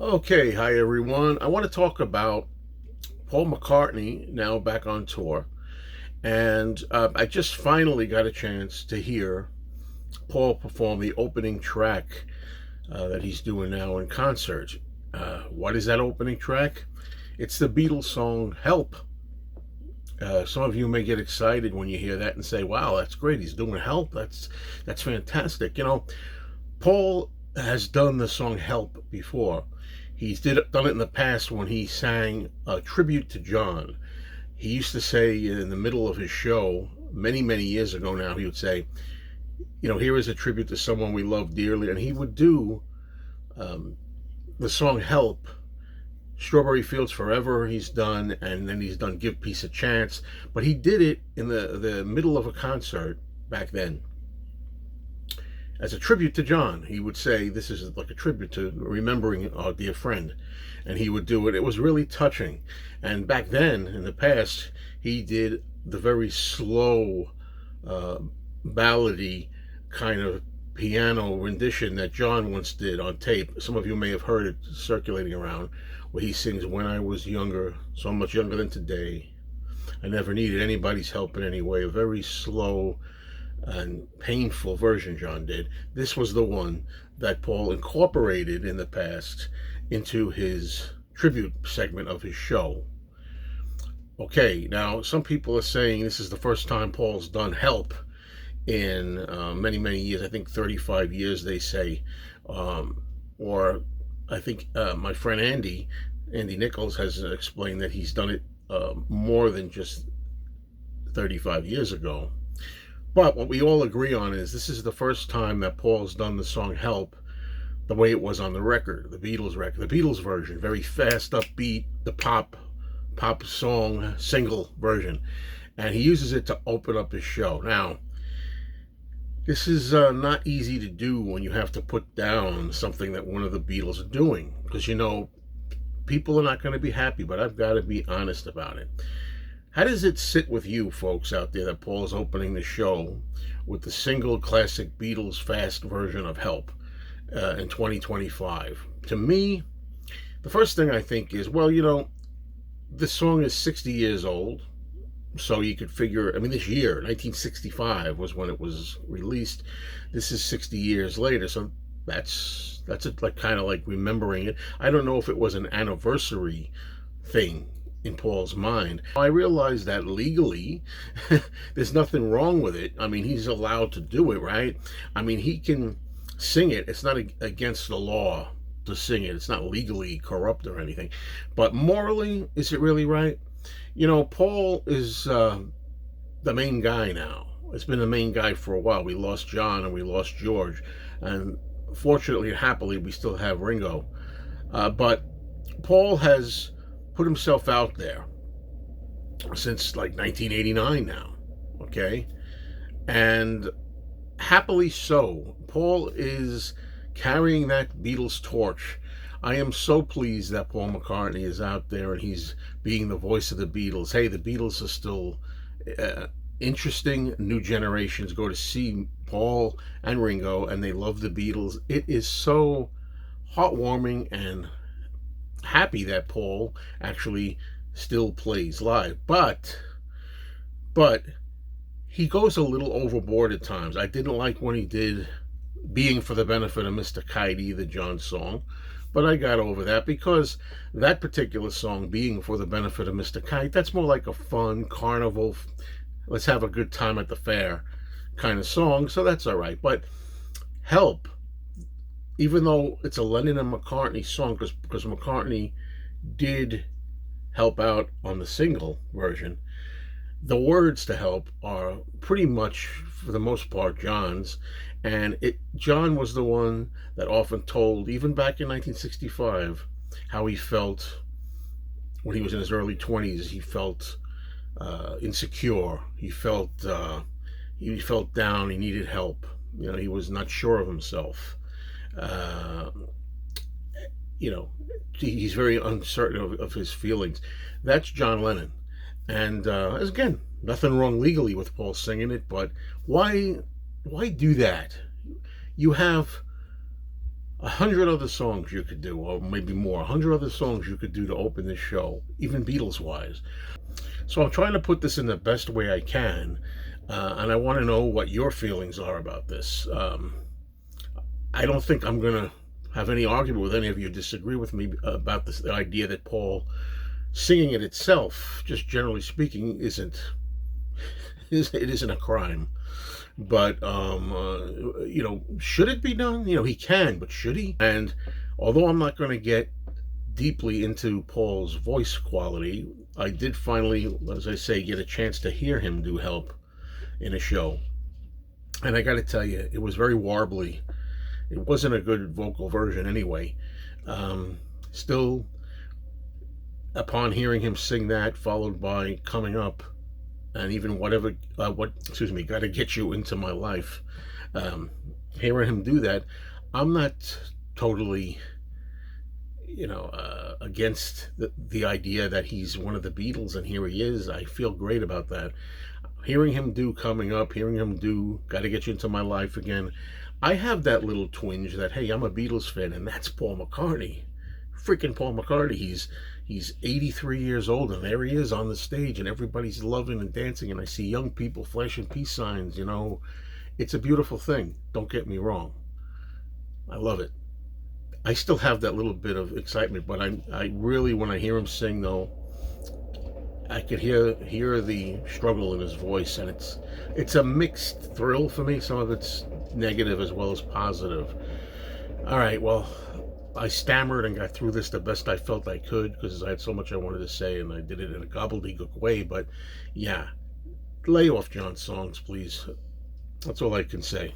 Okay, hi everyone. I want to talk about Paul McCartney now back on tour, and I just finally got a chance to hear Paul perform the opening track that he's doing now in concert. What is that opening track? It's the Beatles song "Help." Some of you may get excited when you hear that and say, "Wow, that's great! He's doing Help. That's fantastic." Paul has done the song "Help" before. Done it in the past when he sang a tribute to John. He used to say in the middle of his show, many years ago now, he would say, here is a tribute to someone we love dearly. And he would do the song Help. Strawberry Fields Forever he's done, and then he's done Give Peace a Chance. But he did it in the middle of a concert back then as a tribute to John. He would say, this is like a tribute to remembering our dear friend. And he would do it. It was really touching. And back then, in the past, he did the very slow, ballady kind of piano rendition that John once did on tape. Some of you may have heard it circulating around, where he sings, "When I was younger, so much younger than today, I never needed anybody's help in any way." A very slow and painful version John did. This was the one that Paul incorporated in the past into his tribute segment of his show. Okay, now some people are saying this is the first time Paul's done Help in many years. I think 35 years, they say. Or I think my friend Andy Nichols has explained that he's done it more than just 35 years ago. But what we all agree on is this is the first time that Paul's done the song Help the way it was on the record, the Beatles record, the Beatles version, very fast, upbeat, the pop song single version. And he uses it to open up his show. Now, this is not easy to do when you have to put down something that one of the Beatles are doing, because people are not going to be happy, but I've got to be honest about it. How does it sit with you folks out there that Paul's opening the show with the single classic Beatles fast version of Help in 2025? To me, the first thing I think is, this song is 60 years old, so you could figure, this year, 1965 was when it was released. This is 60 years later, so that's like kind of like remembering it. I don't know if it was an anniversary thing in Paul's mind. I realize that legally there's nothing wrong with it. He's allowed to do it, right? He can sing it. It's not against the law to sing it. It's not legally corrupt or anything. But morally, is it really right? Paul is the main guy now. It's been the main guy for a while. We lost John and we lost George. And fortunately and happily, we still have Ringo. But Paul has put himself out there since like 1989 now, okay? And happily so. Paul is carrying that Beatles torch. I am so pleased that Paul McCartney is out there and he's being the voice of the Beatles. Hey, the Beatles are still interesting. New generations go to see Paul and Ringo and they love the Beatles. It is so heartwarming and happy that Paul actually still plays live, but he goes a little overboard at times. I didn't like when he did Being for the Benefit of Mr. Kite, the John song, but I got over that because that particular song, Being for the Benefit of Mr. Kite, that's more like a fun carnival, let's have a good time at the fair kind of song, so that's all right. But Help, even though it's a Lennon and McCartney song, because McCartney did help out on the single version, the words to Help are pretty much, for the most part, John's. And John was the one that often told, even back in 1965, how he felt when he was in his early 20s. He felt insecure. He felt down. He needed help. He was not sure of himself. He's very uncertain of his feelings. That's John Lennon. And again, nothing wrong legally with Paul singing it, but why do that? You have 100 other songs you could do, or maybe more, 100 other songs you could do to open this show, even Beatles wise. So I'm trying to put this in the best way I can, and I want to know what your feelings are about this. I don't think I'm going to have any argument with any of you disagree with me about this, the idea that Paul singing it itself, just generally speaking, it isn't a crime. But should it be done? He can, but should he? And although I'm not going to get deeply into Paul's voice quality, I did finally, as I say, get a chance to hear him do Help in a show. And I got to tell you, it was very warbly. It wasn't a good vocal version anyway. Still, upon hearing him sing that, followed by Coming Up, and even Gotta Get You Into My Life, hearing him do that, I'm not totally, against the idea that he's one of the Beatles, and here he is. I feel great about that. Hearing him do Coming Up, hearing him do Gotta Get You Into My Life again, I have that little twinge that, hey, I'm a Beatles fan, and that's Paul McCartney. Freaking Paul McCartney. He's 83 years old, and there he is on the stage, and everybody's loving and dancing, and I see young people flashing peace signs. It's a beautiful thing. Don't get me wrong. I love it. I still have that little bit of excitement, but I really, when I hear him sing, though, I could hear the struggle in his voice, and it's a mixed thrill for me. Some of it's negative as well as positive. All right, well, I stammered and got through this the best I felt I could because I had so much I wanted to say, and I did it in a gobbledygook way. But yeah, lay off John's songs, please. That's all I can say.